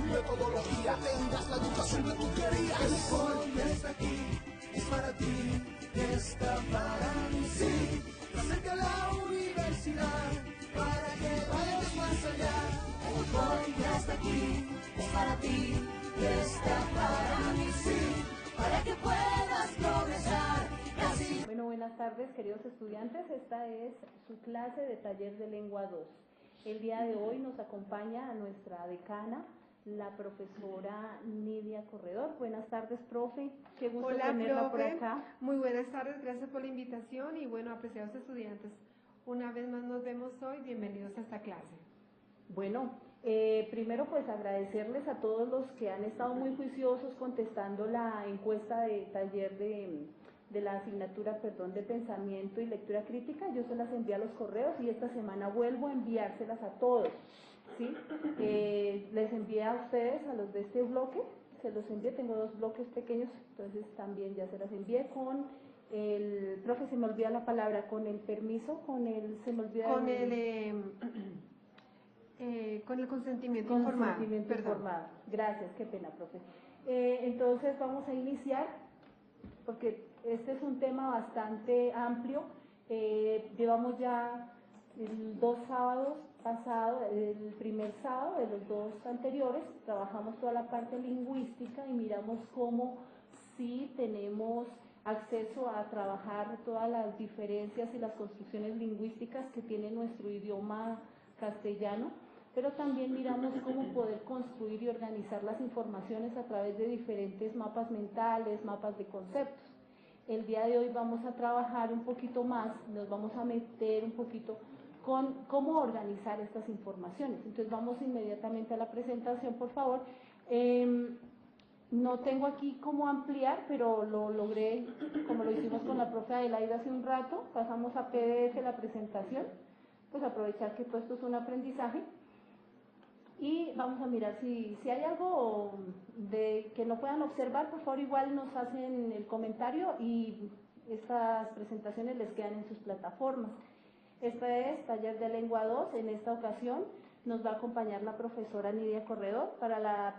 metodología, tengas la educación que tú querías. El foro ya está aquí, es para ti, está para mí, sí. Te acerca a la universidad para que vayas más allá. El foro ya está aquí, es para ti, está para mí, sí. Para que puedas progresar. Bueno, buenas tardes, queridos estudiantes. Esta es su clase de taller de lengua 2. El día de hoy nos acompaña nuestra decana, la profesora Nidia Corredor. Buenas tardes, profe. Qué gusto tenerla por acá. Muy buenas tardes, gracias por la invitación y bueno, apreciados estudiantes, una vez más nos vemos hoy, bienvenidos a esta clase. Bueno, primero pues agradecerles a todos los que han estado muy juiciosos contestando la encuesta de taller de la asignatura, de pensamiento y lectura crítica. Yo se las envié a los correos y esta semana vuelvo a enviárselas a todos, ¿sí? Les envié a ustedes, a los de este bloque, se los envié, tengo 2 bloques pequeños, entonces también ya se las envié con el, profe, se me olvida la palabra, con el permiso, con el, se me olvida con el consentimiento informado. Informado. Gracias, qué pena, profe. Entonces vamos a iniciar, porque este es un tema bastante amplio. Llevamos ya 2 sábados pasados, el primer sábado de los 2 anteriores, trabajamos toda la parte lingüística y miramos cómo sí tenemos acceso a trabajar todas las diferencias y las construcciones lingüísticas que tiene nuestro idioma castellano, pero también miramos cómo poder construir y organizar las informaciones a través de diferentes mapas mentales, mapas de conceptos. El día de hoy vamos a trabajar un poquito más, nos vamos a meter un poquito con cómo organizar estas informaciones. Entonces vamos inmediatamente a la presentación, por favor. No tengo aquí cómo ampliar, pero lo logré, como lo hicimos con la profe Adelaida hace un rato, pasamos a PDF la presentación, pues aprovechar que todo esto es un aprendizaje. Y vamos a mirar si hay algo de que no puedan observar, por favor igual nos hacen el comentario y estas presentaciones les quedan en sus plataformas. Esta es Taller de Lengua 2, en esta ocasión nos va a acompañar la profesora Nidia Corredor, para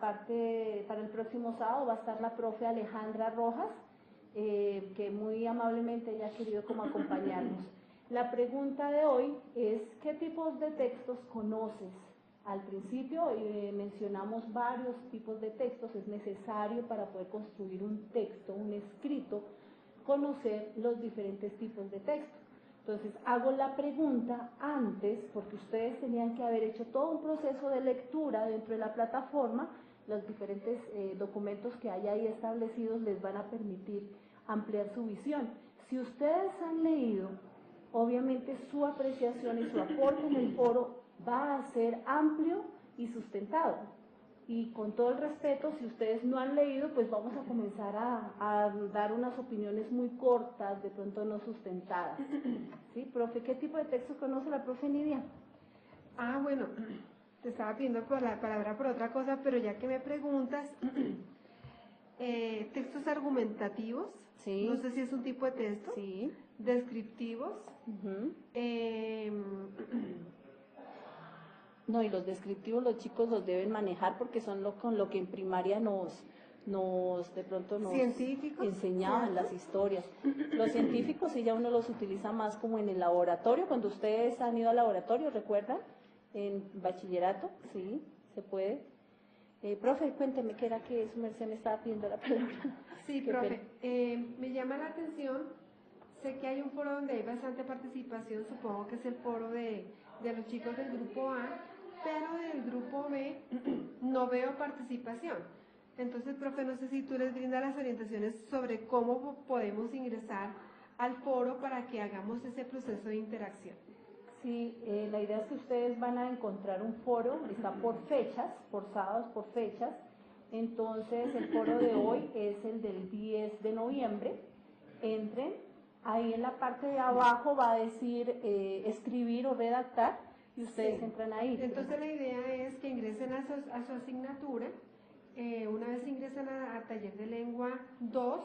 el próximo sábado va a estar la profe Alejandra Rojas, que muy amablemente ella ha querido como acompañarnos. La pregunta de hoy es, ¿qué tipos de textos conoces? Al principio mencionamos varios tipos de textos, es necesario para poder construir un texto, un escrito, conocer los diferentes tipos de texto. Entonces hago la pregunta antes, porque ustedes tenían que haber hecho todo un proceso de lectura dentro de la plataforma, los diferentes documentos que hay ahí establecidos les van a permitir ampliar su visión. Si ustedes han leído, obviamente su apreciación y su aporte en el foro va a ser amplio y sustentado. Y con todo el respeto, si ustedes no han leído, pues vamos a comenzar a dar unas opiniones muy cortas, de pronto no sustentadas. ¿Sí, profe? ¿Qué tipo de texto conoce la profe Nidia? Bueno, te estaba pidiendo por la palabra por otra cosa, pero ya que me preguntas, textos argumentativos, sí. No sé si es un tipo de texto, sí. Descriptivos, No, y los descriptivos los chicos los deben manejar porque son con lo que en primaria nos enseñaban las historias. Los científicos sí ya uno los utiliza más como en el laboratorio, cuando ustedes han ido al laboratorio, ¿recuerdan? En bachillerato, sí, se puede. Profe, cuénteme qué era que su merced me estaba pidiendo la palabra. Sí, profe, me llama la atención, sé que hay un foro donde hay bastante participación, supongo que es el foro de los chicos del grupo A, pero del grupo B no veo participación. Entonces, profe, no sé si tú les brindas las orientaciones sobre cómo podemos ingresar al foro para que hagamos ese proceso de interacción. Sí, la idea es que ustedes van a encontrar un foro, está por fechas, por sábados, por fechas. Entonces el foro de hoy es el del 10 de noviembre. Entren, ahí en la parte de abajo va a decir escribir o redactar y ustedes entran ahí. Entonces la idea es que ingresen a su asignatura, una vez ingresan a Taller de Lengua 2,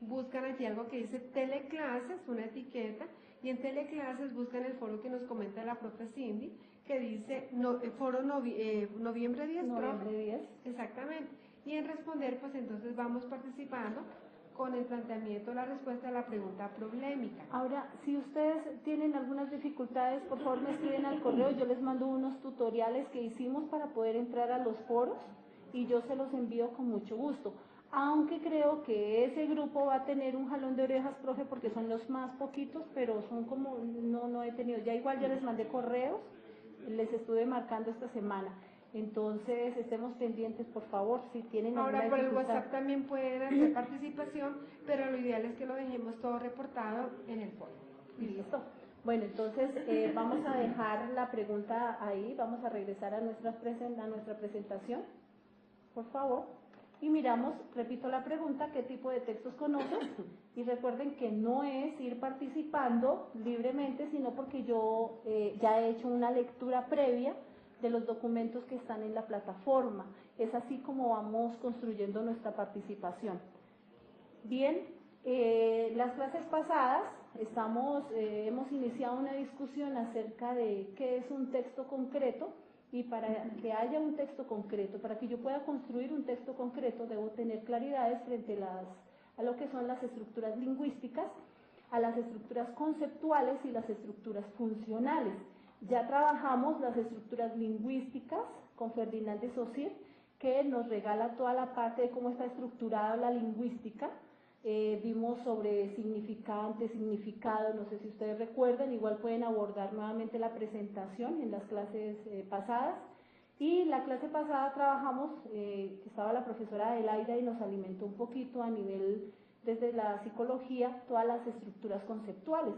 buscan aquí algo que dice teleclases, una etiqueta, y en teleclases buscan el foro que nos comenta la profe Cindy, que dice foro noviembre 10, noviembre 10, Exactamente. Y en responder, pues entonces vamos participando con el planteamiento, la respuesta a la pregunta problemática. Ahora, si ustedes tienen algunas dificultades, por favor me escriben al correo, yo les mando unos tutoriales que hicimos para poder entrar a los foros y yo se los envío con mucho gusto. Aunque creo que ese grupo va a tener un jalón de orejas, profe, porque son los más poquitos, pero son como, no he tenido, ya igual ya les mandé correos, les estuve marcando esta semana. Entonces, estemos pendientes, por favor, si tienen alguna Ahora por el dificultad. WhatsApp también pueden hacer participación, pero lo ideal es que lo dejemos todo reportado en el foro. Listo. Bueno, entonces vamos a dejar la pregunta ahí, vamos a regresar a nuestra presentación, por favor, y miramos, repito la pregunta, ¿qué tipo de textos conoces? Y recuerden que no es ir participando libremente, sino porque yo ya he hecho una lectura previa de los documentos que están en la plataforma. Es así como vamos construyendo nuestra participación. Bien, las clases pasadas hemos iniciado una discusión acerca de qué es un texto concreto, y para que haya un texto concreto, para que yo pueda construir un texto concreto, debo tener claridades frente a lo que son las estructuras lingüísticas, a las estructuras conceptuales y las estructuras funcionales. Ya trabajamos las estructuras lingüísticas con Ferdinand de Saussure, que nos regala toda la parte de cómo está estructurada la lingüística. Vimos sobre significante, significado, no sé si ustedes recuerdan, igual pueden abordar nuevamente la presentación en las clases pasadas. Y la clase pasada trabajamos, estaba la profesora Adelaida y nos alimentó un poquito a nivel, desde la psicología, todas las estructuras conceptuales.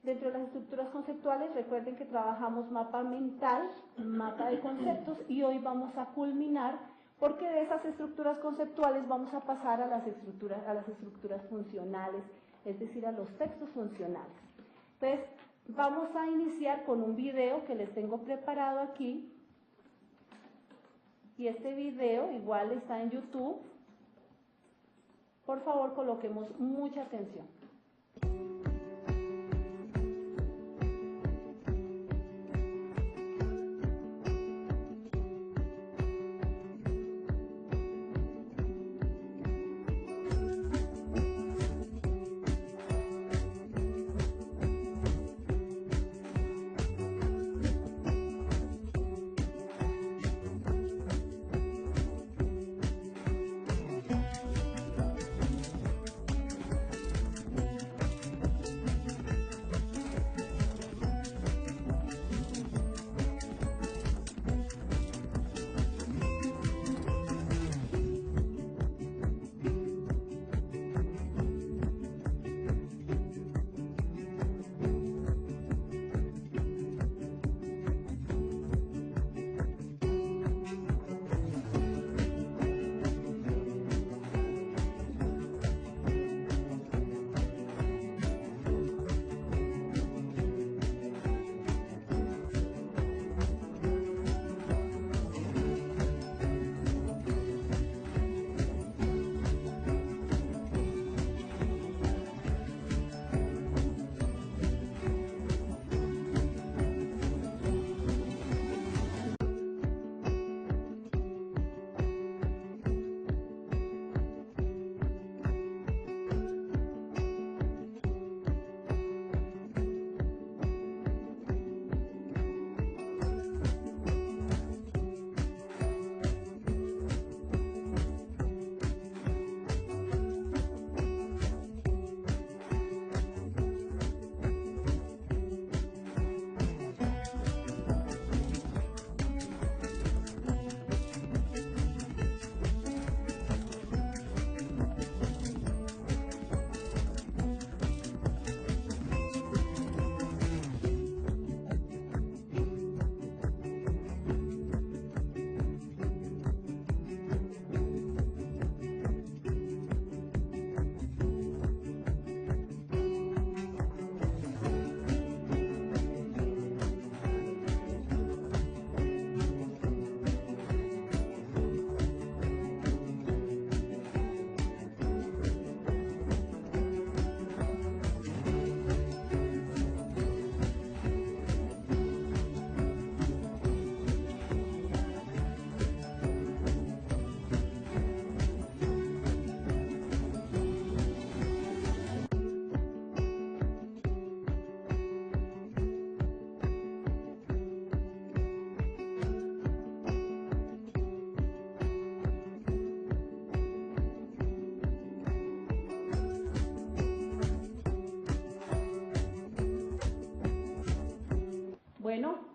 Dentro de las estructuras conceptuales, recuerden que trabajamos mapa mental, mapa de conceptos, y hoy vamos a culminar, porque de esas estructuras conceptuales vamos a pasar a las estructuras funcionales, es decir, a los textos funcionales. Entonces, vamos a iniciar con un video que les tengo preparado aquí, y este video igual está en YouTube. Por favor, coloquemos mucha atención.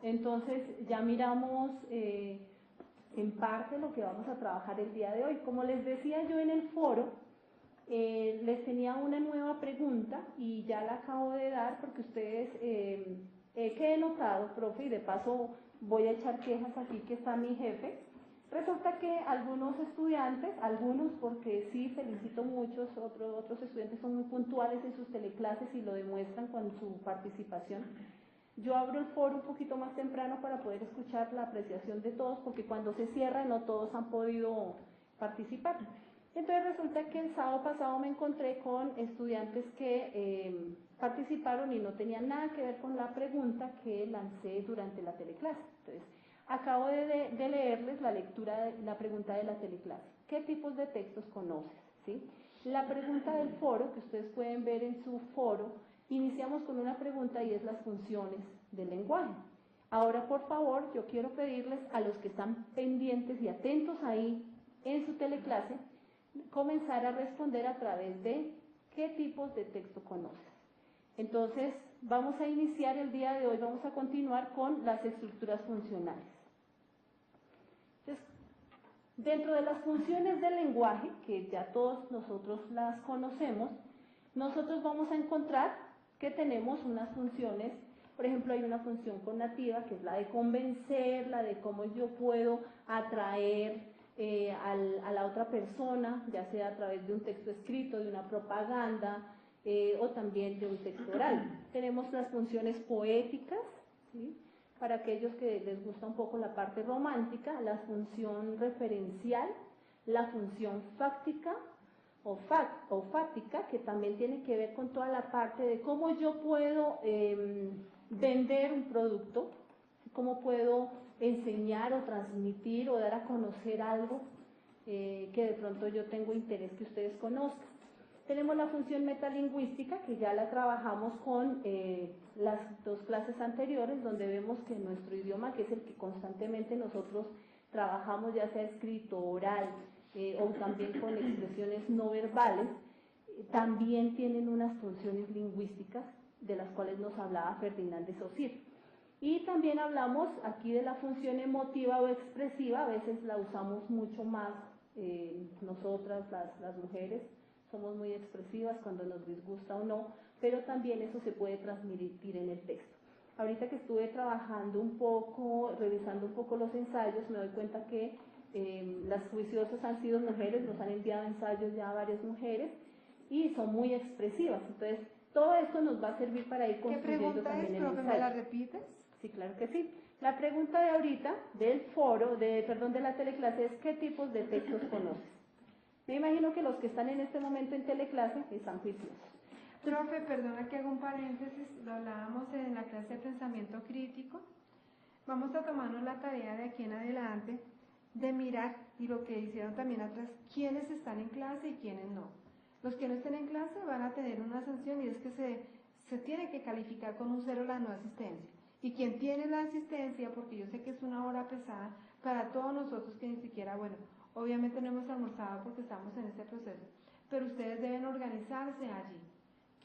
Entonces ya miramos en parte lo que vamos a trabajar el día de hoy. Como les decía yo en el foro, les tenía una nueva pregunta y ya la acabo de dar porque ustedes, que he notado, profe, y de paso voy a echar quejas aquí que está mi jefe. Resulta que algunos estudiantes, algunos porque sí felicito muchos, otros estudiantes son muy puntuales en sus teleclases y lo demuestran con su participación. Yo abro el foro un poquito más temprano para poder escuchar la apreciación de todos, porque cuando se cierra no todos han podido participar. Entonces resulta que el sábado pasado me encontré con estudiantes que participaron y no tenían nada que ver con la pregunta que lancé durante la teleclase. Entonces, acabo de leerles la lectura, la pregunta de la teleclase. ¿Qué tipos de textos conoces? ¿Sí? La pregunta del foro, que ustedes pueden ver en su foro, iniciamos con una pregunta y es las funciones del lenguaje. Ahora, por favor, yo quiero pedirles a los que están pendientes y atentos ahí en su teleclase, comenzar a responder a través de qué tipos de texto conoces. Entonces, vamos a iniciar el día de hoy, vamos a continuar con las estructuras funcionales. Entonces, dentro de las funciones del lenguaje, que ya todos nosotros las conocemos, nosotros vamos a encontrar que tenemos unas funciones, por ejemplo, hay una función connativa que es la de convencer, la de cómo yo puedo atraer a la otra persona, ya sea a través de un texto escrito, de una propaganda o también de un texto oral. Tenemos las funciones poéticas, ¿sí? Para aquellos que les gusta un poco la parte romántica, la función referencial, la función fáctica o fáctica, que también tiene que ver con toda la parte de cómo yo puedo vender un producto, cómo puedo enseñar o transmitir o dar a conocer algo que de pronto yo tengo interés que ustedes conozcan. Tenemos la función metalingüística, que ya la trabajamos con las dos clases anteriores, donde vemos que nuestro idioma, que es el que constantemente nosotros trabajamos, ya sea escrito, oral, o también con expresiones no verbales, también tienen unas funciones lingüísticas de las cuales nos hablaba Ferdinand de Saussure. Y también hablamos aquí de la función emotiva o expresiva, a veces la usamos mucho más nosotras, las mujeres, somos muy expresivas cuando nos disgusta o no, pero también eso se puede transmitir en el texto. Ahorita que estuve trabajando un poco, revisando un poco los ensayos, me doy cuenta que las juiciosas han sido mujeres, nos han enviado ensayos ya varias mujeres y son muy expresivas. Entonces, todo esto nos va a servir para ir construyendo también el ensayo. ¿Qué pregunta es, profe? ¿Me la repites? Sí, claro que sí. La pregunta de ahorita, del foro, de la teleclase, es ¿qué tipos de textos conoces? Me imagino que los que están en este momento en teleclase están juiciosos. Profe, perdona que haga un paréntesis, lo hablábamos en la clase de pensamiento crítico. Vamos a tomarnos la tarea de aquí en adelante de mirar, y lo que hicieron también atrás, quiénes están en clase y quiénes no. Los que no estén en clase van a tener una sanción y es que se tiene que calificar con un 0 la no asistencia. Y quien tiene la asistencia, porque yo sé que es una hora pesada para todos nosotros que ni siquiera, bueno, obviamente no hemos almorzado porque estamos en este proceso, pero ustedes deben organizarse allí.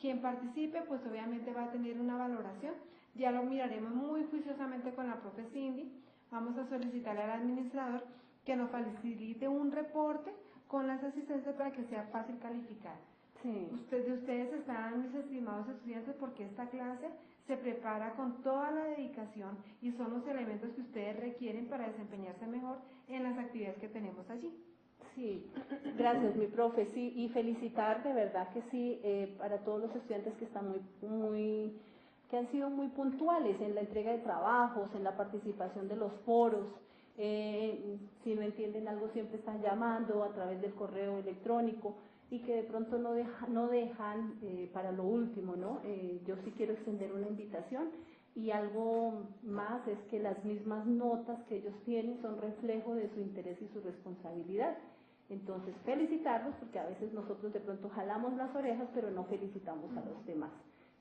Quien participe, pues obviamente va a tener una valoración, ya lo miraremos muy juiciosamente con la profe Cindy, vamos a solicitarle al administrador que nos facilite un reporte con las asistencias para que sea fácil calificar. Sí. Ustedes están, mis estimados estudiantes, porque esta clase se prepara con toda la dedicación y son los elementos que ustedes requieren para desempeñarse mejor en las actividades que tenemos allí. Sí, gracias mi profe, sí, y felicitar de verdad que sí para todos los estudiantes que están que han sido muy puntuales en la entrega de trabajos, en la participación de los foros, si no entienden algo siempre están llamando a través del correo electrónico y que de pronto no dejan para lo último, ¿no? Yo sí quiero extender una invitación y algo más es que las mismas notas que ellos tienen son reflejo de su interés y su responsabilidad. Entonces, felicitarlos porque a veces nosotros de pronto jalamos las orejas, pero no felicitamos a los demás,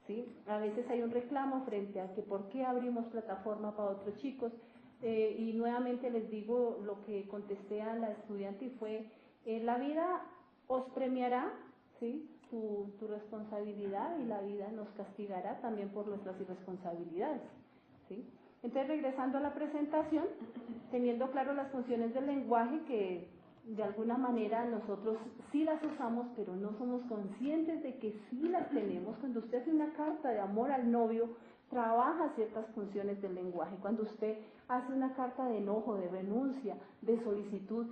¿sí? A veces hay un reclamo frente a que por qué abrimos plataforma para otros chicos, y nuevamente les digo lo que contesté a la estudiante y fue, la vida os premiará, ¿sí? Tu responsabilidad y la vida nos castigará también por nuestras irresponsabilidades, ¿sí? Entonces, regresando a la presentación, teniendo claro las funciones del lenguaje que de alguna manera nosotros sí las usamos, pero no somos conscientes de que sí las tenemos. Cuando usted hace una carta de amor al novio, trabaja ciertas funciones del lenguaje. Cuando usted hace una carta de enojo, de renuncia, de solicitud,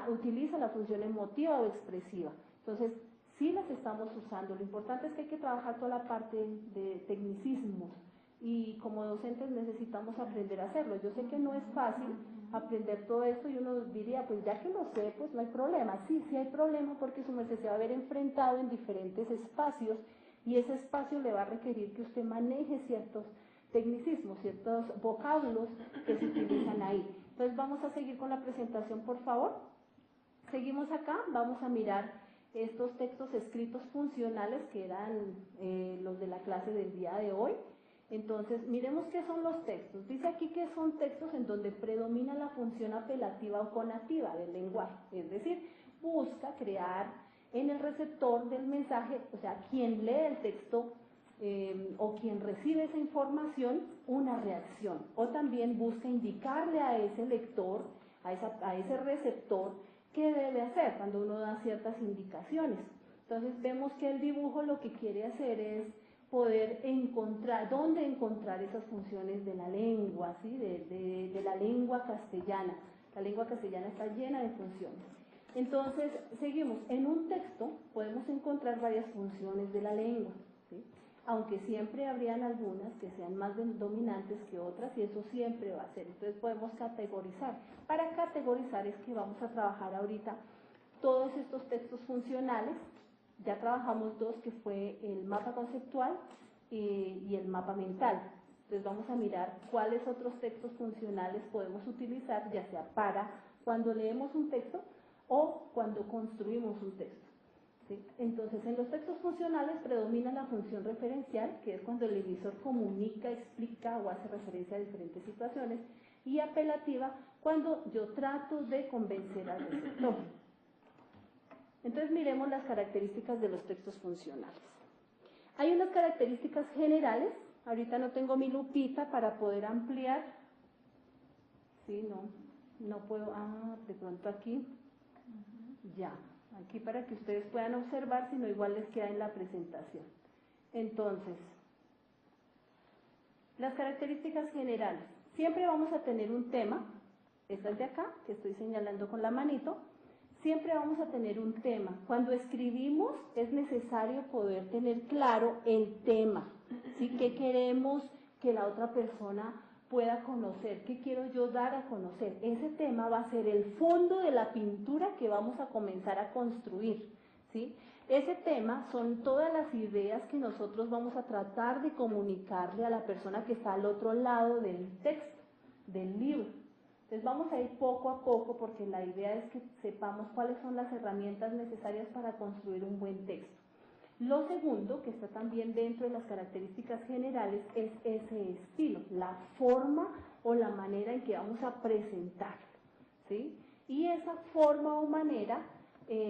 utiliza la función emotiva o expresiva. Entonces, sí las estamos usando. Lo importante es que hay que trabajar toda la parte de tecnicismos y como docentes necesitamos aprender a hacerlo. Yo sé que no es fácil aprender todo esto y uno diría, pues ya que lo sé, pues no hay problema. Sí, sí hay problema porque su merced se va a ver enfrentado en diferentes espacios y ese espacio le va a requerir que usted maneje ciertos tecnicismos, ciertos vocablos que se utilizan ahí. Entonces vamos a seguir con la presentación, por favor. Seguimos acá, vamos a mirar estos textos escritos funcionales que eran los de la clase del día de hoy. Entonces, miremos qué son los textos. Dice aquí que son textos en donde predomina la función apelativa o conativa del lenguaje, es decir, busca crear en el receptor del mensaje, o sea, quien lee el texto o quien recibe esa información, una reacción. O también busca indicarle a ese lector, a ese receptor, qué debe hacer cuando uno da ciertas indicaciones. Entonces, vemos que el dibujo lo que quiere hacer es poder encontrar, dónde encontrar esas funciones de la lengua, ¿sí? de la lengua castellana. La lengua castellana está llena de funciones. Entonces, seguimos. En un texto podemos encontrar varias funciones de la lengua, ¿sí? Aunque siempre habrían algunas que sean más dominantes que otras y eso siempre va a ser. Entonces podemos categorizar. Para categorizar es que vamos a trabajar ahorita todos estos textos funcionales. Ya trabajamos dos, que fue el mapa conceptual y el mapa mental. Entonces vamos a mirar cuáles otros textos funcionales podemos utilizar, ya sea para cuando leemos un texto o cuando construimos un texto, ¿sí? Entonces, en los textos funcionales predomina la función referencial, que es cuando el emisor comunica, explica o hace referencia a diferentes situaciones, y apelativa, cuando yo trato de convencer al receptor. Entonces miremos las características de los textos funcionales. Hay unas características generales, ahorita no tengo mi lupita para poder ampliar, sí, no puedo, de pronto aquí, ya, aquí para que ustedes puedan observar, si no igual les queda en la presentación. Entonces, las características generales, siempre vamos a tener un tema, esta es de acá, que estoy señalando con la manito. Siempre vamos a tener un tema. Cuando escribimos es necesario poder tener claro el tema, ¿sí? ¿Qué queremos que la otra persona pueda conocer? ¿Qué quiero yo dar a conocer? Ese tema va a ser el fondo de la pintura que vamos a comenzar a construir, ¿sí? Ese tema son todas las ideas que nosotros vamos a tratar de comunicarle a la persona que está al otro lado del texto, del libro. Entonces vamos a ir poco a poco porque la idea es que sepamos cuáles son las herramientas necesarias para construir un buen texto. Lo segundo, que está también dentro de las características generales, es ese estilo, la forma o la manera en que vamos a presentarlo, ¿sí? Y esa forma o manera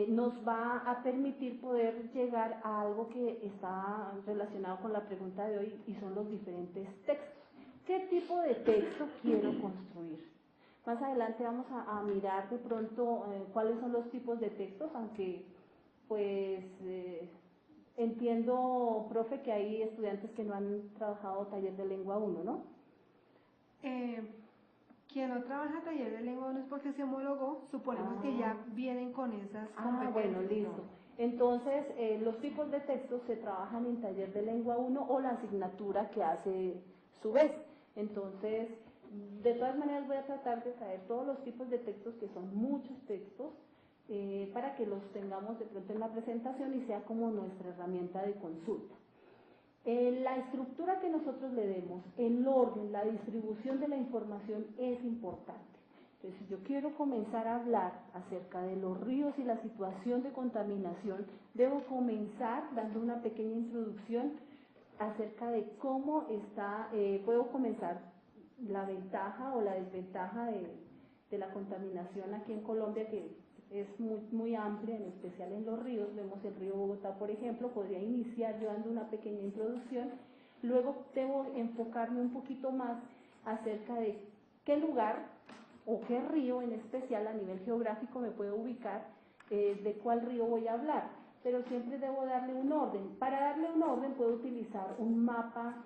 nos va a permitir poder llegar a algo que está relacionado con la pregunta de hoy y son los diferentes textos. ¿Qué tipo de texto quiero construir? Más adelante vamos a mirar de pronto cuáles son los tipos de textos, aunque pues entiendo, profe, que hay estudiantes que no han trabajado taller de lengua 1, ¿no? Quien no trabaja taller de lengua 1 es porque se homologó, suponemos que ya vienen con esas competencias. Bueno, listo. Entonces, los tipos de textos se trabajan en taller de lengua 1 o la asignatura que hace su vez. Entonces, de todas maneras voy a tratar de traer todos los tipos de textos, que son muchos textos, para que los tengamos de pronto en la presentación y sea como nuestra herramienta de consulta. La estructura que nosotros le demos, el orden, la distribución de la información es importante. Entonces, si yo quiero comenzar a hablar acerca de los ríos y la situación de contaminación, debo comenzar dando una pequeña introducción acerca de cómo puedo comenzar la ventaja o la desventaja de la contaminación aquí en Colombia, que es muy amplia, en especial en los ríos. Vemos el río Bogotá, por ejemplo. Podría iniciar yo dando una pequeña introducción, luego debo enfocarme un poquito más acerca de qué lugar o qué río en especial a nivel geográfico me puedo ubicar, de cuál río voy a hablar, pero siempre debo darle un orden. Para darle un orden puedo utilizar un mapa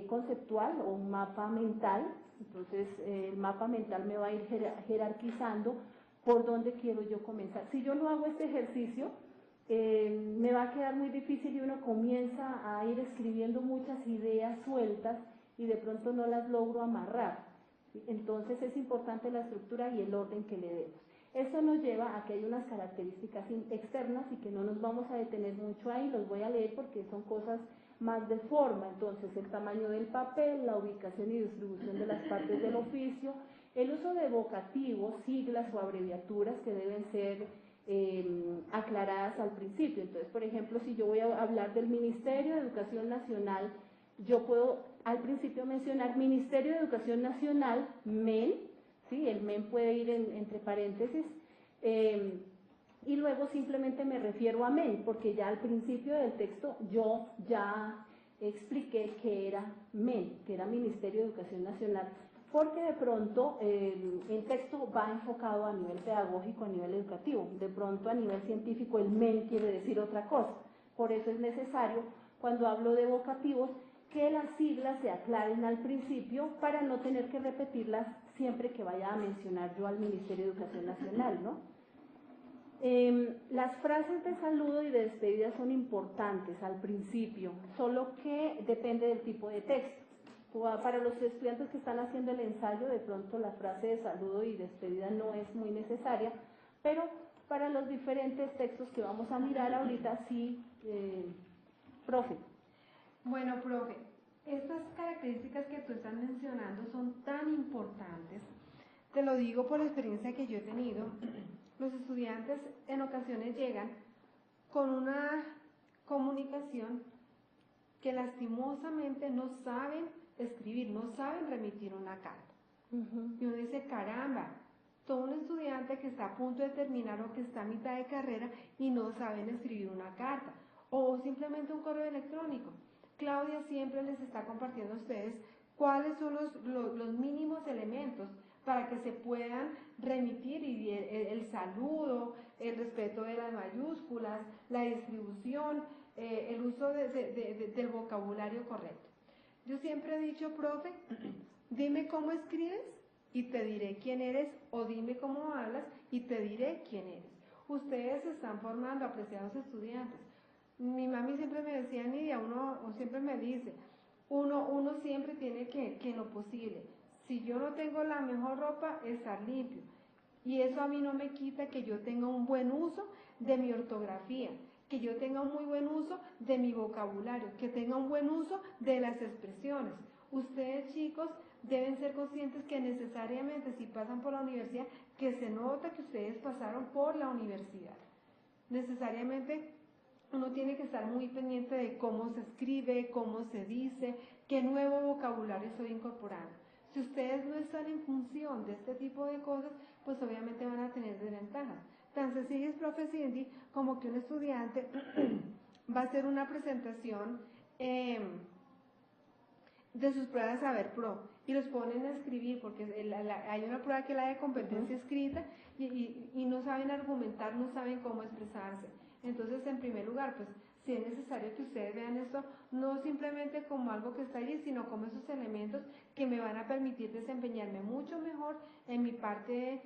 conceptual o un mapa mental. Entonces el mapa mental me va a ir jerarquizando por dónde quiero yo comenzar. Si yo no hago este ejercicio, me va a quedar muy difícil y uno comienza a ir escribiendo muchas ideas sueltas y de pronto no las logro amarrar. Entonces es importante la estructura y el orden que le demos. Esto nos lleva a que hay unas características externas y que no nos vamos a detener mucho ahí, los voy a leer porque son cosas más de forma. Entonces el tamaño del papel, la ubicación y distribución de las partes del oficio, el uso de vocativos, siglas o abreviaturas que deben ser aclaradas al principio. Entonces, por ejemplo, si yo voy a hablar del Ministerio de Educación Nacional, yo puedo al principio mencionar Ministerio de Educación Nacional, MEN, ¿sí? El MEN puede ir entre paréntesis, y luego simplemente me refiero a MEN, porque ya al principio del texto yo ya expliqué que era MEN, que era Ministerio de Educación Nacional, porque de pronto el texto va enfocado a nivel pedagógico, a nivel educativo, de pronto a nivel científico el MEN quiere decir otra cosa, por eso es necesario, cuando hablo de vocativos, que las siglas se aclaren al principio para no tener que repetirlas siempre que vaya a mencionar yo al Ministerio de Educación Nacional, ¿no? Las frases de saludo y de despedida son importantes al principio, solo que depende del tipo de texto. Para los estudiantes que están haciendo el ensayo, de pronto la frase de saludo y despedida no es muy necesaria, pero para los diferentes textos que vamos a mirar ahorita sí, profe. Bueno, profe, estas características que tú estás mencionando son tan importantes. Te lo digo por la experiencia que yo he tenido. Los estudiantes en ocasiones llegan con una comunicación que lastimosamente no saben escribir, no saben remitir una carta. Y uno dice, caramba, todo un estudiante que está a punto de terminar o que está a mitad de carrera y no saben escribir una carta o simplemente un correo electrónico. Claudia siempre les está compartiendo a ustedes cuáles son los mínimos elementos para que se puedan remitir y el saludo, el respeto de las mayúsculas, la distribución, el uso del vocabulario correcto. Yo siempre he dicho, profe, dime cómo escribes y te diré quién eres, o dime cómo hablas y te diré quién eres. Ustedes se están formando, apreciados estudiantes. Mi mami siempre me decía, Nidia, o siempre me dice, uno siempre tiene que en lo posible, si yo no tengo la mejor ropa, estar limpio. Y eso a mí no me quita que yo tenga un buen uso de mi ortografía, que yo tenga un muy buen uso de mi vocabulario, que tenga un buen uso de las expresiones. Ustedes, chicos, deben ser conscientes que necesariamente si pasan por la universidad, que se nota que ustedes pasaron por la universidad. Necesariamente uno tiene que estar muy pendiente de cómo se escribe, cómo se dice, qué nuevo vocabulario estoy incorporando. Si ustedes no están en función de este tipo de cosas, pues obviamente van a tener desventajas. Tan sencillo es, profe Cindy, como que un estudiante va a hacer una presentación de sus pruebas de Saber Pro y los ponen a escribir, porque hay una prueba que es la de competencia escrita y no saben argumentar, no saben cómo expresarse. Entonces, en primer lugar, pues si es necesario que ustedes vean esto, no simplemente como algo que está allí, sino como esos elementos que me van a permitir desempeñarme mucho mejor en mi parte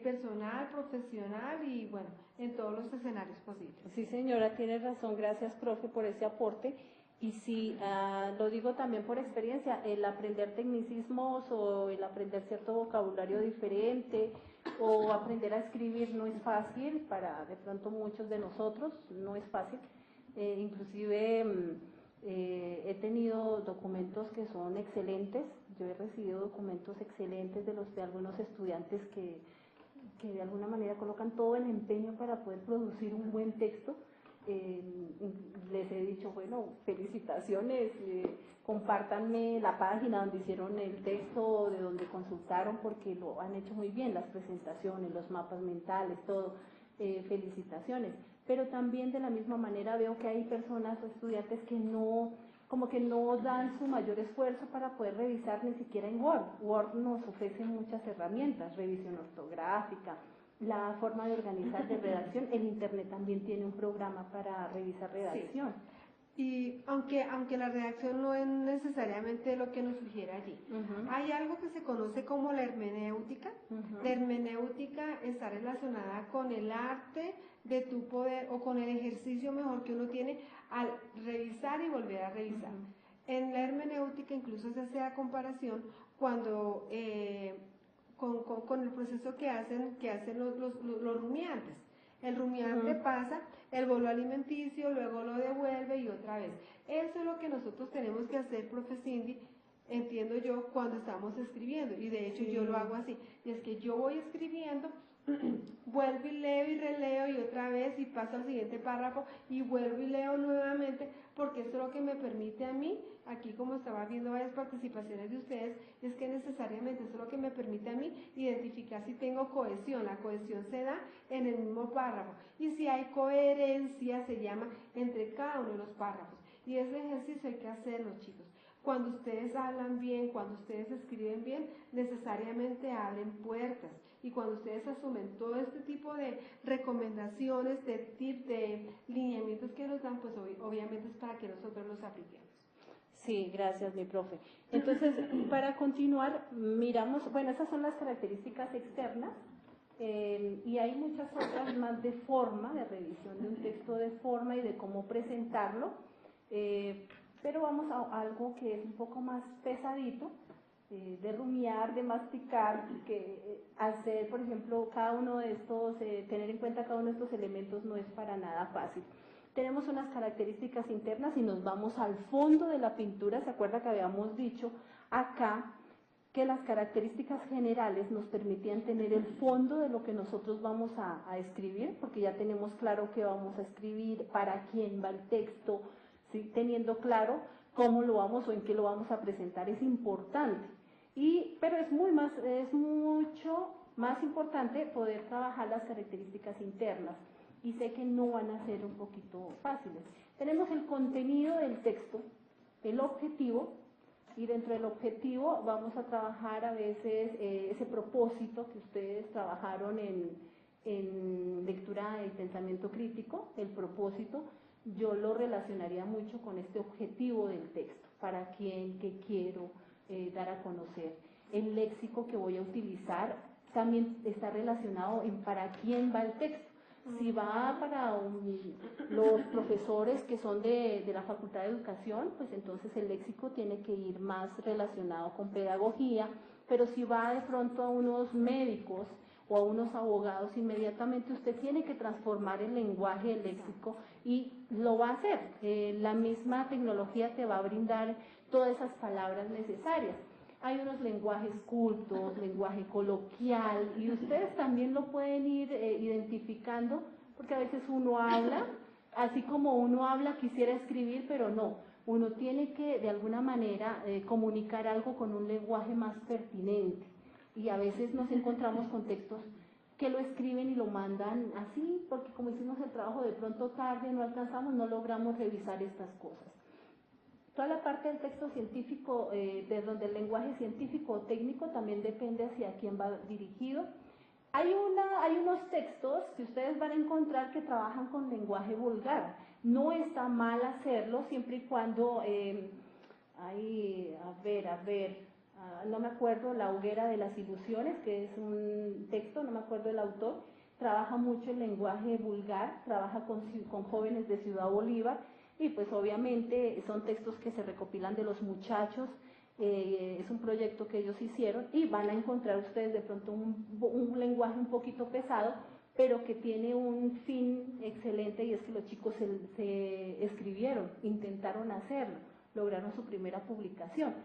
personal, profesional y bueno, en todos los escenarios posibles. Sí, señora, tiene razón, gracias, profe, por ese aporte. Y sí, lo digo también por experiencia, el aprender tecnicismos o el aprender cierto vocabulario diferente o aprender a escribir no es fácil para de pronto muchos de nosotros, no es fácil. Inclusive he tenido documentos que son excelentes, yo he recibido documentos excelentes de algunos estudiantes que de alguna manera colocan todo el empeño para poder producir un buen texto. Les he dicho, bueno, felicitaciones, compártanme la página donde hicieron el texto, de donde consultaron, porque lo han hecho muy bien, las presentaciones, los mapas mentales, todo, felicitaciones. Pero también de la misma manera veo que hay personas o estudiantes que no como que no dan su mayor esfuerzo para poder revisar ni siquiera en Word. Word nos ofrece muchas herramientas, revisión ortográfica, la forma de organizar de redacción. El Internet también tiene un programa para revisar redacción. Sí. Y aunque la redacción no es necesariamente lo que nos sugiere allí, hay algo que se conoce como la hermenéutica. La hermenéutica está relacionada con el arte de tu poder, o con el ejercicio mejor que uno tiene al revisar y volver a revisar. En la hermenéutica incluso se hace la comparación cuando con el proceso que hacen los rumiantes. El rumiante pasa el bolo alimenticio, luego lo devuelve y otra vez. Eso es lo que nosotros tenemos que hacer, profe Cindy, entiendo yo, cuando estamos escribiendo. Y de hecho yo lo hago así. Y es que yo voy escribiendo, vuelvo y leo y releo y otra vez y paso al siguiente párrafo y vuelvo y leo nuevamente, porque esto es lo que me permite a mí, aquí como estaba viendo varias participaciones de ustedes, es que necesariamente eso es lo que me permite a mí identificar si tengo cohesión. La cohesión se da en el mismo párrafo y si hay coherencia se llama entre cada uno de los párrafos, y ese ejercicio hay que hacerlo, chicos. Cuando ustedes hablan bien, cuando ustedes escriben bien, necesariamente abren puertas. Y cuando ustedes asumen todo este tipo de recomendaciones, de tips, de lineamientos que nos dan, pues obviamente es para que nosotros los apliquemos. Sí, gracias, mi profe. Entonces, para continuar, miramos, bueno, esas son las características externas, y hay muchas otras más de forma, de revisión de un texto de forma y de cómo presentarlo, pero vamos a algo que es un poco más pesadito, de rumiar, de masticar, que hacer, por ejemplo, cada uno de estos, tener en cuenta cada uno de estos elementos no es para nada fácil. Tenemos unas características internas y nos vamos al fondo de la pintura. ¿Se acuerda que habíamos dicho acá que las características generales nos permitían tener el fondo de lo que nosotros vamos a escribir? Porque ya tenemos claro qué vamos a escribir, para quién va el texto, ¿sí? Teniendo claro cómo lo vamos o en qué lo vamos a presentar es importante. Pero es mucho más importante poder trabajar las características internas, y sé que no van a ser un poquito fáciles. Tenemos el contenido del texto, el objetivo, y dentro del objetivo vamos a trabajar a veces ese propósito que ustedes trabajaron en lectura y pensamiento crítico. El propósito yo lo relacionaría mucho con este objetivo del texto, para quién, qué quiero dar a conocer. El léxico que voy a utilizar también está relacionado en para quién va el texto. Si va para los profesores que son de la Facultad de Educación, pues entonces el léxico tiene que ir más relacionado con pedagogía, pero si va de pronto a unos médicos o a unos abogados, inmediatamente usted tiene que transformar el lenguaje del léxico, y lo va a hacer. La misma tecnología te va a brindar todas esas palabras necesarias. Hay unos lenguajes cultos, lenguaje coloquial, y ustedes también lo pueden ir identificando, porque a veces uno habla, así como uno habla quisiera escribir, pero no. Uno tiene que de alguna manera comunicar algo con un lenguaje más pertinente, y a veces nos encontramos con textos que lo escriben y lo mandan así, porque como hicimos el trabajo de pronto tarde, no alcanzamos, no logramos revisar estas cosas. Toda la parte del texto científico, de donde el lenguaje científico o técnico también depende hacia quién va dirigido. Hay unos textos que ustedes van a encontrar que trabajan con lenguaje vulgar. No está mal hacerlo siempre y cuando, no me acuerdo, La hoguera de las ilusiones, que es un texto, no me acuerdo el autor, trabaja mucho el lenguaje vulgar, trabaja con jóvenes de Ciudad Bolívar. Y pues obviamente son textos que se recopilan de los muchachos, es un proyecto que ellos hicieron, y van a encontrar ustedes de pronto un lenguaje un poquito pesado, pero que tiene un fin excelente, y es que los chicos se escribieron, intentaron hacerlo, lograron su primera publicación.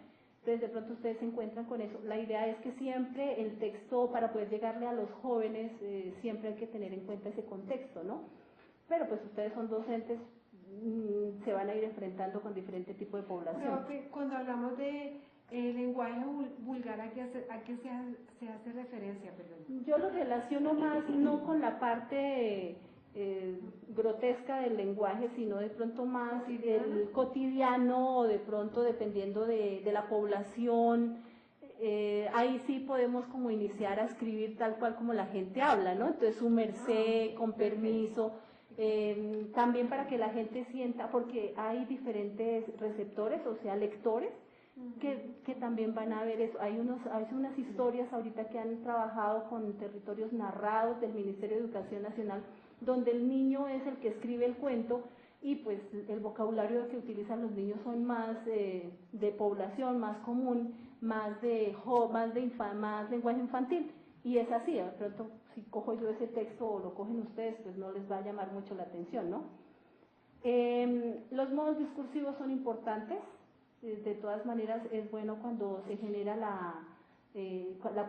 Entonces de pronto ustedes se encuentran con eso. La idea es que siempre el texto, para poder llegarle a los jóvenes, siempre hay que tener en cuenta ese contexto, ¿no? Pero pues ustedes son docentes, se van a ir enfrentando con diferente tipo de población. Creo que cuando hablamos de lenguaje vulgar, ¿a qué se hace referencia? Perdón. Yo lo relaciono más no con la parte grotesca del lenguaje, sino de pronto más del cotidiano, o de pronto dependiendo de la población. Ahí sí podemos como iniciar a escribir tal cual como la gente habla, ¿no? Entonces, su merced, con permiso, también para que la gente sienta, porque hay diferentes receptores, o sea, lectores, que también van a ver eso. Hay unas historias ahorita que han trabajado con territorios narrados del Ministerio de Educación Nacional, donde el niño es el que escribe el cuento, y pues el vocabulario que utilizan los niños son más de población, más común, más lenguaje infantil, y es así. De pronto, si cojo yo ese texto o lo cogen ustedes, pues no les va a llamar mucho la atención, ¿no? Los modos discursivos son importantes. De todas maneras, es bueno cuando se genera la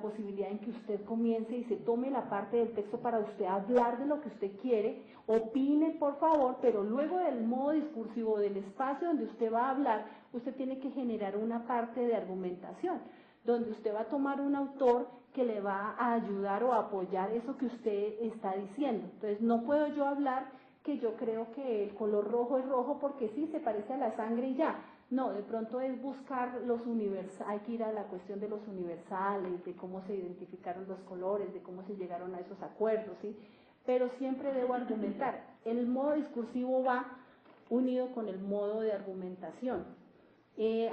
posibilidad en que usted comience y se tome la parte del texto para usted hablar de lo que usted quiere, opine por favor, pero luego del modo discursivo, del espacio donde usted va a hablar, usted tiene que generar una parte de argumentación, donde usted va a tomar un autor que le va a ayudar o a apoyar eso que usted está diciendo. Entonces, no puedo yo hablar que yo creo que el color rojo es rojo porque sí, se parece a la sangre y ya. No, de pronto es buscar los universales, hay que ir a la cuestión de los universales, de cómo se identificaron los colores, de cómo se llegaron a esos acuerdos, ¿sí? Pero siempre debo argumentar. El modo discursivo va unido con el modo de argumentación.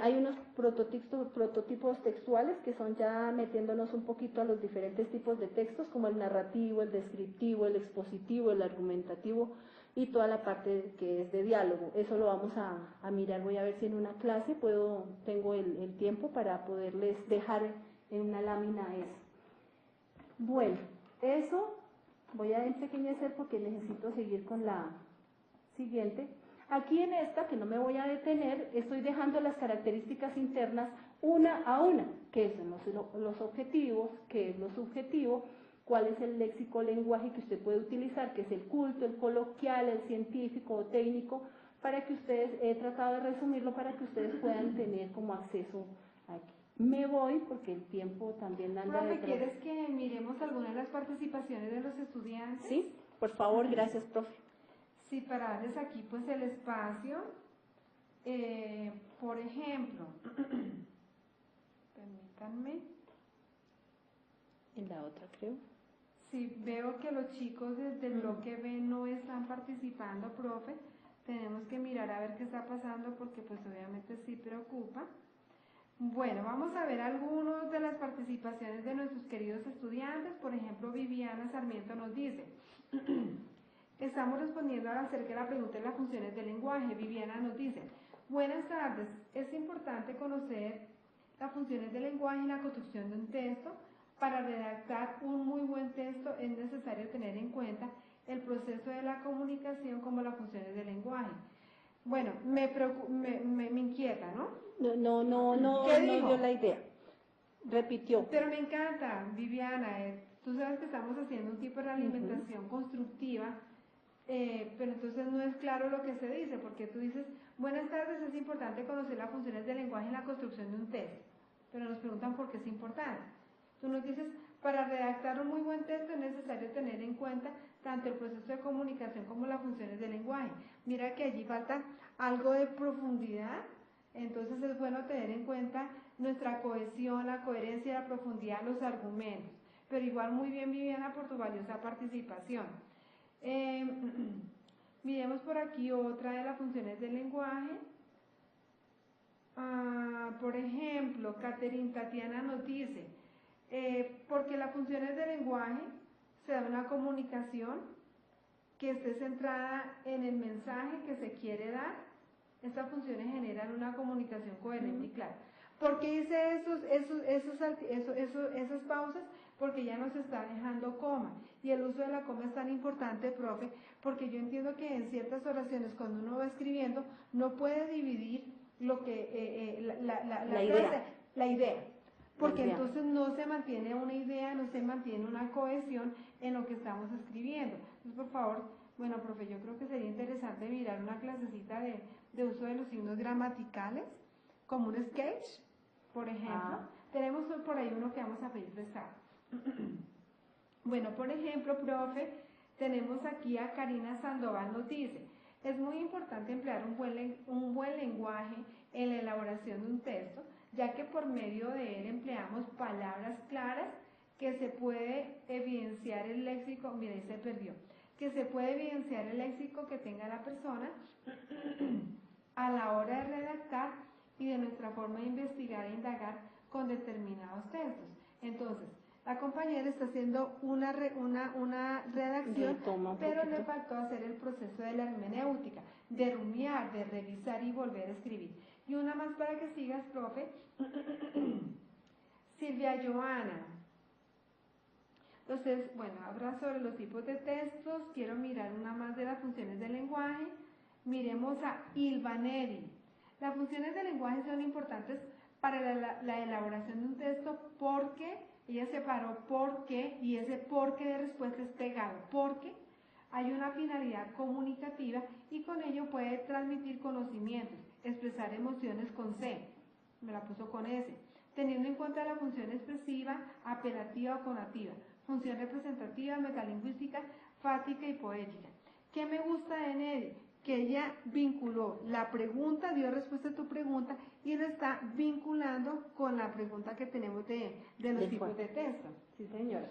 Hay unos prototipos textuales que son ya metiéndonos un poquito a los diferentes tipos de textos, como el narrativo, el descriptivo, el expositivo, el argumentativo, y toda la parte que es de diálogo. Eso lo vamos a mirar. Voy a ver si en una clase tengo el tiempo para poderles dejar en una lámina eso. Bueno, eso voy a empequeñecer porque necesito seguir con la siguiente. Aquí en esta, que no me voy a detener, estoy dejando las características internas una a una, que son los objetivos, qué es lo subjetivo, cuál es el léxico, lenguaje que usted puede utilizar, que es el culto, el coloquial, el científico o técnico, para que ustedes, he tratado de resumirlo para que ustedes puedan tener como acceso aquí. Me voy porque el tiempo también anda Profe, detrás. ¿quieres que miremos algunas de las participaciones de los estudiantes? Sí, por favor, gracias, profe. Sí, para darles aquí pues el espacio. Por ejemplo, permítanme. En la otra, creo. Sí, veo que los chicos desde el bloque B no están participando, profe. Tenemos que mirar a ver qué está pasando porque pues obviamente sí preocupa. Bueno, vamos a ver algunas de las participaciones de nuestros queridos estudiantes. Por ejemplo, Viviana Sarmiento nos dice, estamos respondiendo acerca de la pregunta de las funciones del lenguaje. Viviana nos dice, buenas tardes, es importante conocer las funciones del lenguaje en la construcción de un texto. Para redactar un muy buen texto es necesario tener en cuenta el proceso de la comunicación como las funciones del lenguaje. Bueno, me inquieta, ¿no? No dio la idea. Repitió. Pero me encanta, Viviana, tú sabes que estamos haciendo un tipo de alimentación constructiva, pero entonces no es claro lo que se dice, porque tú dices, buenas tardes, es importante conocer las funciones del lenguaje en la construcción de un texto, pero nos preguntan por qué es importante. Tú nos dices, para redactar un muy buen texto es necesario tener en cuenta tanto el proceso de comunicación como las funciones del lenguaje. Mira que allí falta algo de profundidad, entonces es bueno tener en cuenta nuestra cohesión, la coherencia, la profundidad, los argumentos. Pero igual muy bien, Viviana, por tu valiosa participación. Miremos por aquí otra de las funciones del lenguaje. Por ejemplo, Catherine Tatiana nos dice, porque las funciones del lenguaje se da una comunicación que esté centrada en el mensaje que se quiere dar. Estas funciones generan una comunicación coherente y clara. ¿Por qué hice esas pausas? Porque ya nos está dejando coma. Y el uso de la coma es tan importante, profe, porque yo entiendo que en ciertas oraciones, cuando uno va escribiendo, no puede dividir lo que la idea. Porque entonces no se mantiene una idea, no se mantiene una cohesión en lo que estamos escribiendo. Entonces, por favor, bueno, profe, yo creo que sería interesante mirar una clasecita de uso de los signos gramaticales, como un sketch, por ejemplo. Tenemos por ahí uno que vamos a pedir prestado. Bueno, por ejemplo, profe, Tenemos aquí a Karina Sandoval, nos dice, es muy importante emplear un buen lenguaje en la elaboración de un texto, ya que por medio de él empleamos palabras claras que se puede evidenciar el léxico, mire, se perdió, que se puede evidenciar el léxico que tenga la persona a la hora de redactar y de nuestra forma de investigar e indagar con determinados textos. Entonces, la compañera está haciendo una redacción, pero le faltó hacer el proceso de la hermenéutica, de rumiar, de revisar y volver a escribir. Y una más para que sigas, profe. Silvia Joana. Entonces, bueno, habla sobre los tipos de textos. Quiero mirar una más de las funciones del lenguaje. Miremos a Ilvaneri. Las funciones del lenguaje son importantes para la elaboración de un texto porque ella separó por qué y ese por qué de respuesta es pegado. Porque hay una finalidad comunicativa y con ello puede transmitir conocimientos, expresar emociones con C, me la puso con S, teniendo en cuenta la función expresiva, apelativa o conativa, función representativa, metalingüística, fática y poética. ¿Qué me gusta de Neri? Que ella vinculó la pregunta, dio respuesta a tu pregunta y lo está vinculando con la pregunta que tenemos de los tipos de texto. Sí, señora.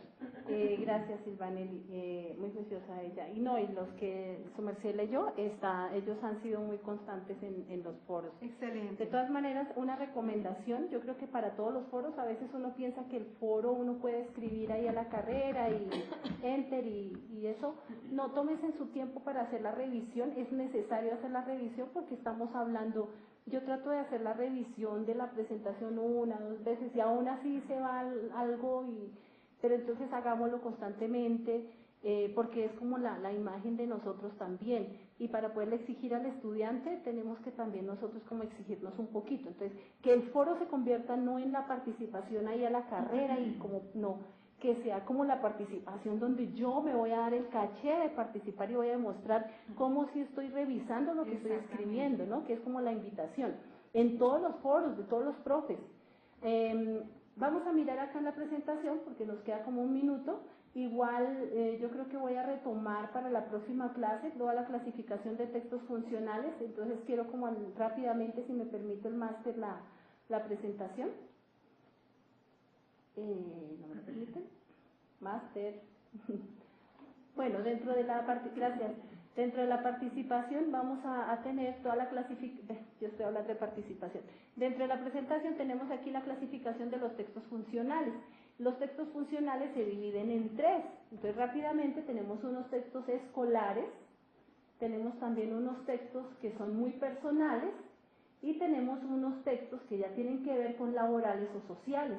Gracias, Silvanelli. Muy juiciosa ella. Y no, y los que su merced leyó, ellos han sido muy constantes en los foros. Excelente. De todas maneras, una recomendación, yo creo que para todos los foros, a veces uno piensa que el foro uno puede escribir ahí a la carrera y enter y eso. No, tómense su tiempo para hacer la revisión. Es necesario hacer la revisión porque estamos hablando. Yo trato de hacer la revisión de la presentación 1, 2 veces y aún así se va algo, pero entonces hagámoslo constantemente porque es como la imagen de nosotros también y para poderle exigir al estudiante tenemos que también nosotros como exigirnos un poquito. Entonces, que el foro se convierta no en la participación ahí a la carrera y como no, que sea como la participación donde yo me voy a dar el caché de participar y voy a demostrar cómo sí estoy revisando lo que estoy escribiendo, ¿no? Que es como la invitación en todos los foros de todos los profes. Vamos a mirar acá en la presentación porque nos queda como un minuto. Igual yo creo que voy a retomar para la próxima clase toda la clasificación de textos funcionales, entonces quiero como rápidamente, si me permite el máster, la presentación. ¿No me lo permiten? Máster. Bueno, dentro de la participación vamos a tener toda la clasificación, yo estoy hablando de participación. Dentro de la presentación tenemos aquí la clasificación de los textos funcionales. Los textos funcionales se dividen en 3. Entonces rápidamente tenemos unos textos escolares, tenemos también unos textos que son muy personales y tenemos unos textos que ya tienen que ver con laborales o sociales.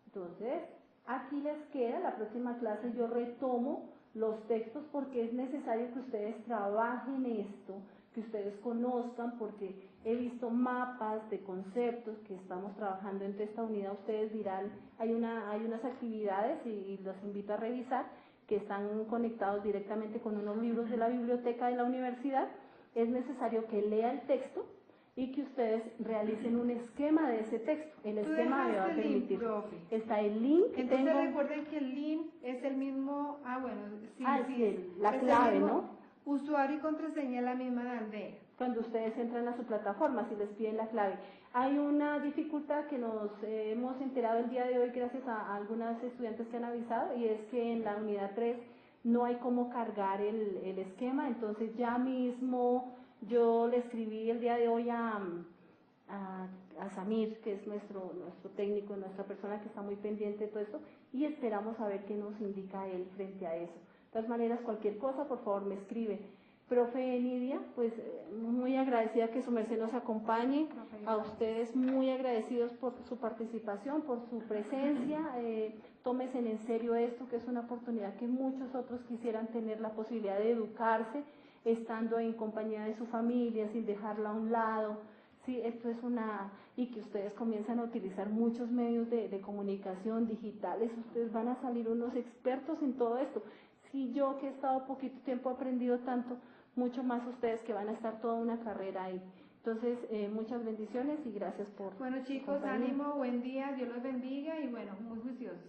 Entonces, aquí les queda, la próxima clase yo retomo los textos porque es necesario que ustedes trabajen esto, que ustedes conozcan, porque he visto mapas de conceptos que estamos trabajando entre esta unidad. Ustedes dirán, hay unas actividades y los invito a revisar que están conectados directamente con unos libros de la biblioteca de la universidad. Es necesario que lea el texto y que ustedes realicen un esquema de ese texto. El esquema me va a permitir. Está el link. Entonces recuerden que el link es el mismo, la clave, ¿no? Usuario y contraseña es la misma de Aldea. Cuando ustedes entran a su plataforma, si les piden la clave. Hay una dificultad que nos hemos enterado el día de hoy gracias a algunas estudiantes que han avisado, y es que en la unidad 3 no hay cómo cargar el esquema, entonces ya mismo yo le escribí el día de hoy a Samir, que es nuestro técnico, nuestra persona que está muy pendiente de todo esto, y esperamos a ver qué nos indica él frente a eso. De todas maneras, cualquier cosa, por favor, me escribe. Profe Nidia, pues muy agradecida que su merced nos acompañe, a ustedes muy agradecidos por su participación, por su presencia, tómense en serio esto, que es una oportunidad que muchos otros quisieran tener la posibilidad de educarse, estando en compañía de su familia, sin dejarla a un lado. Sí, esto es y que ustedes comiencen a utilizar muchos medios de comunicación digitales, ustedes van a salir unos expertos en todo esto. Si yo que he estado poquito tiempo he aprendido tanto, mucho más ustedes que van a estar toda una carrera ahí. Entonces, muchas bendiciones y gracias por... Bueno chicos, ánimo, buen día, Dios los bendiga y bueno, muy juiciosos.